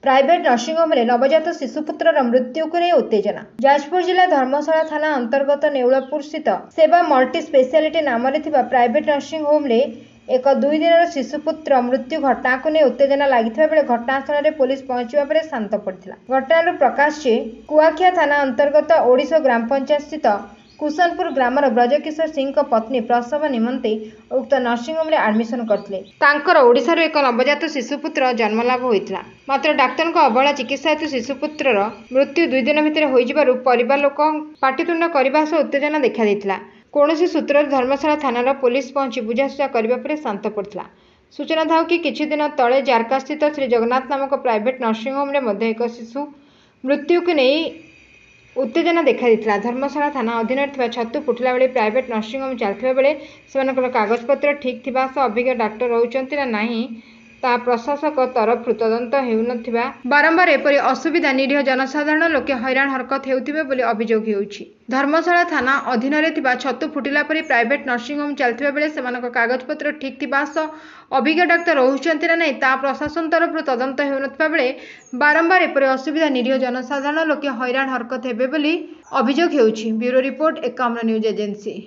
Private nursing home रे नवजात शिशुपुत्रर मृत्यु को नहीं उत्तेजना। जाजपुर जिला धर्मशाला थाना अंतर्गत नेउलपुर स्थित सेवा मल्टी स्पेशलिटी नाम प्राइवेट नर्सिंग होम रे एक 2 दिन शिशुपुत्र मृत्यु घटना को नहीं उत्तेजना लगी बेले घटनास्थल में पुलिस पहुंचा पर शांत पड़ा। घटना प्रकाश जे कुआखिया थाना अंतर्गत ओडिशा ग्राम पंचायत स्थित कुशनपुर ग्रामर ब्रजकिशोर सिंह पत्नी प्रसव निमंते उक्त नर्सिंग होम आडमिशन करते। ओडिशार एक नवजात शिशुपुत्र जन्मलाभ होता, मात्र डाक्तर अवहेला चिकित्सा हेतु शिशुपुत्रर मृत्यु 2 दिन भितर हो परिवार लोक पाटितुंड करने सह उत्तेजना देखा। कौनसी सूत्र धर्मशाला थानार पुलिस पहुंची बुझाशुझा करने पर शांत पड़ा। सूचना था कि किछि दिन तले जारका स्थित श्री जगन्नाथ नामक प्राइवेट नर्सिंग होम एक शिशु मृत्यु को नहीं उत्तेजना देखा। धर्मशाला थाना अधीन छतु फुटिला बेले प्राइवेट नर्सिंग होम चलता बेले से कागजपत्र ठीक थिबा सह अभिज्ञ डाक्टर रहउचंती ना नहीं ता प्रशासक तरफ तदंत हेउनथिबा बारंबार एपरि असुविधा निरीह जनसाधारण लोके हैरान हरकत हेउथिबे बोली अभियोग हेउछि। धर्मशाला थाना अधीन छतु फुटिला परि प्राइवेट नर्सिंग होम चलता बेले से कागजपत्र ठीक थिबा सह अभिज्ञ डाक्तर रहउचंती ना नहीं ता प्रशासन तरफ तदंत हेउनथिबा बेले बारंबार एपरि असुविधा निरीह जनसाधारण लोके हैरान हरकत हेबे बोली अभियोग हेउछि। Bureau report Ekamra news agency.